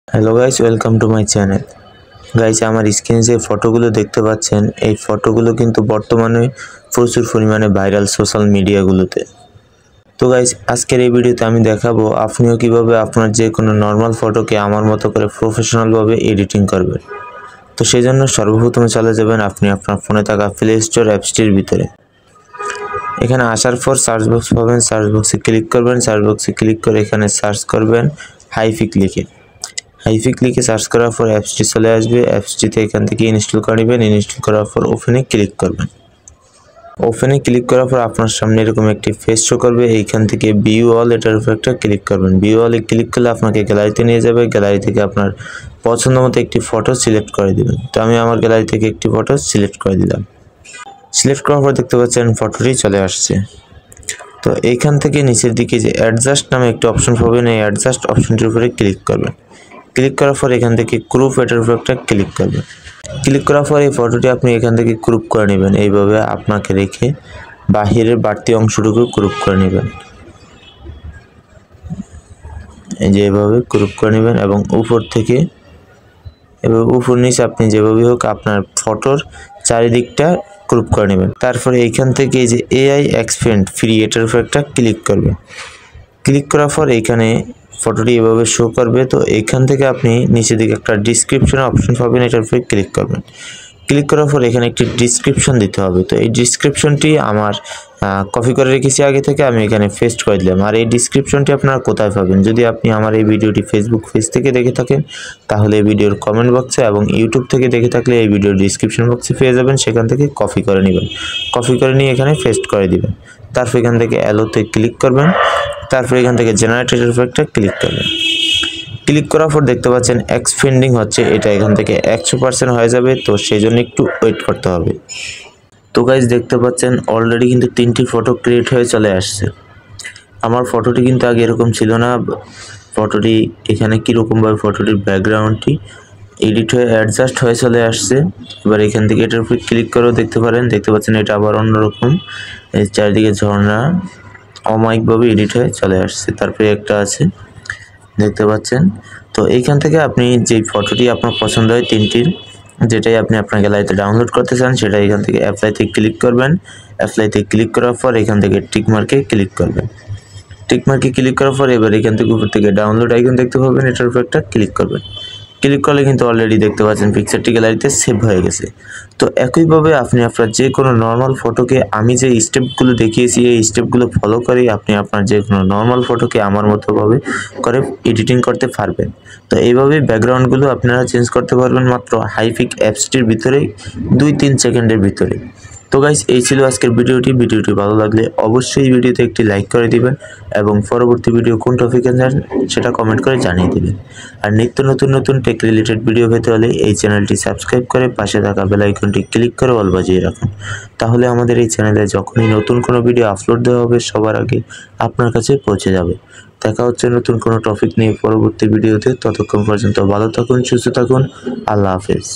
Hello guys, welcome to my channel. Guys, আমার স্ক্রিনে যে ফটোগুলো দেখতে পাচ্ছেন, এই ফটোগুলো কিন্তু বর্তমানে প্রচুর পরিমাণে ভাইরাল সোশ্যাল মিডিয়াগুলোতে। তো গাইস, আজকের এই ভিডিওতে আমি দেখাবো আপনিও কিভাবে আপনার যে কোনো নর্মাল ফটোকে আমার মতো করে প্রফেশনালভাবে এডিটিং করবেন। তো সেই জন্য সর্বপ্রথমে চলে যাবেন আপনি আপনার ফোনে থাকা প্লে স্টোর অ্যাপসটির ভিতরে। এখানে আসার পর সার্চ বক্স পাবেন, সার্চ বক্সে ক্লিক করবেন, সার্চ বক্সে ক্লিক করে এখানে সার্চ করবেন হাইফিক লিখে। হাইফিক লিখে সার্চ করার পর অ্যাপসটি চলে আসবে। অ্যাপসটিতে এখান থেকে ইনস্টল করে নেবেন। ইনস্টল করার পর ওপেনে ক্লিক করবেন। ওপেনে ক্লিক করার পর আপনার সামনে এরকম একটি ফেস শো করবে। এইখান থেকে ভিউ অল এটার উপর একটা ক্লিক করবেন। ভিউ অলে ক্লিক করলে আপনাকে গ্যালারিতে নিয়ে যাবে। গ্যালারি থেকে আপনার পছন্দ মতো একটি ফটো সিলেক্ট করে দেবেন। তো আমি আমার গ্যালারি থেকে একটি ফটো সিলেক্ট করে দিলাম। সিলেক্ট করার পর দেখতে পাচ্ছেন ফটোটি চলে আসছে। তো এইখান থেকে নিচের দিকে যে অ্যাডজাস্ট নামে একটি অপশন পাবেন, এই অ্যাডজাস্ট অপশনটির উপরে ক্লিক করবেন। ক্লিক করার পর এখান থেকে ক্রপ এটার উপর একটা ক্লিক করবেন। ক্লিক করার পর এই ফটোটি আপনি এখান থেকে ক্রপ করে নেবেন। এইভাবে আপনাকে রেখে বাহিরের বাড়তি অংশটুকু ক্রপ করে নেবেন। এই যে এভাবে ক্রপ করে নেবেন এবং উপর থেকে এভাবে উপর নিচে আপনি যেভাবে হোক আপনার ফটোর চারিদিকটা ক্রপ করে নেবেন। তারপরে এইখান থেকে এই যে এআই এক্সপেন্ড ফ্রি এটার উপর একটা ক্লিক করবেন। ক্লিক করার পর এইখানে ফটোটি এভাবে শো করবে। তো এইখান থেকে আপনি নিচের দিকে একটা ডিসক্রিপশন অপশন পাবেন, এটার উপরে ক্লিক করবেন। ক্লিক করার পর এখানে একটি ডিসক্রিপশন দিতে হবে। তো এই ডিসক্রিপশনটি আমার কপি করে রেখেছি আগে থেকে, আমি এখানে পেস্ট করে দিলাম। আর এই ডিসক্রিপশনটি আপনারা কোথায় পাবেন? যদি আপনি আমার এই ভিডিওটি ফেসবুক পেজ থেকে দেখে থাকেন তাহলে এই ভিডিওর কমেন্ট বক্সে, এবং ইউটিউব থেকে দেখে থাকলে এই ভিডিওর ডিসক্রিপশন বক্সে পেয়ে যাবেন। সেখান থেকে কপি করে নেবেন। কপি করে নিয়ে এখানে পেস্ট করে দিবেন। তারপর এখান থেকে অ্যালোতে ক্লিক করবেন। তারপর এখান থেকে জেনারেটের উপর একটা ক্লিক করবেন। ক্লিক করার পর দেখতে পাচ্ছেন এক্সপেন্ডিং হচ্ছে, এটা এখান থেকে 100% হয়ে যাবে। তো সেই জন্য একটু ওয়েট করতে হবে। তো গাইজ, দেখতে পাচ্ছেন অলরেডি কিন্তু 3টি ফটো ক্রিয়েট হয়ে চলে আসছে। আমার ফটোটি কিন্তু আগে এরকম ছিল না। ফটোটি এখানে কীরকমভাবে ফটোটির ব্যাকগ্রাউন্ডটি এডিট হয়ে অ্যাডজাস্ট হয়ে চলে আসছে। এবার এখান থেকে এটার উপর ক্লিক করেও দেখতে পারেন। দেখতে পাচ্ছেন এটা আবার অন্যরকম, এই চারিদিকে ঝর্ণা অমায়িকভাবে এডিট হয়ে চলে আসছে। তারপরে একটা আছে, দেখতে পাচ্ছেন। তো এইখান থেকে আপনি যেই ফটোটি আপনার পছন্দ হয় 3টির, যেটাই আপনি আপনার গ্যালারিতে ডাউনলোড করতে চান সেটা এখান থেকে অ্যাপ্লাইতে ক্লিক করবেন। অ্যাপ্লাইতে ক্লিক করার পর এখান থেকে টিকমার্কে ক্লিক করবেন। টিকমার্কে ক্লিক করার পর এবার এখান থেকে উপর থেকে ডাউনলোড আইকন দেখতে পাবেন, এটার উপর একটা ক্লিক করবেন। ক্লিক করলে কিন্তু অলরেডি দেখতে পাচ্ছেন পিকচারটি গ্যালারিতে সেভ হয়ে গেছে। তো একইভাবে আপনি আপনার যে কোনো নর্মাল ফটোকে আমি যে স্টেপগুলো দেখিয়েছি এই স্টেপগুলো ফলো করেই আপনি আপনার যে কোনো নর্মাল ফটোকে আমার মতোভাবে করে এডিটিং করতে পারবেন। তো এইভাবেই ব্যাকগ্রাউন্ডগুলো আপনারা চেঞ্জ করতে পারবেন মাত্র হাইফিক অ্যাপসটির ভিতরেই 2-3 সেকেন্ডের ভিতরে। তো গাইস, এই ছিল আজকের ভিডিওটি। ভিডিওটি ভালো লাগলে অবশ্যই ভিডিওতে একটি লাইক করে দিবেন এবং পরবর্তী ভিডিও কোন টপিকে চান সেটা কমেন্ট করে জানিয়ে দিবেন। আর নিত্য নতুন টেক রিলেটেড ভিডিও পেতে হলে এই চ্যানেলটি সাবস্ক্রাইব করে পাশে থাকা বেল আইকনটি ক্লিক করে অল বাজিয়ে রাখুন। তাহলে আমাদের এই চ্যানেলে যখনই নতুন কোনো ভিডিও আপলোড দেওয়া হবে সবার আগে আপনার কাছে পৌঁছে যাবে। দেখা হচ্ছে নতুন কোনো টপিক নিয়ে পরবর্তী ভিডিওতে। ততক্ষণ পর্যন্ত ভালো থাকুন, সুস্থ থাকুন। আল্লাহ হাফেজ।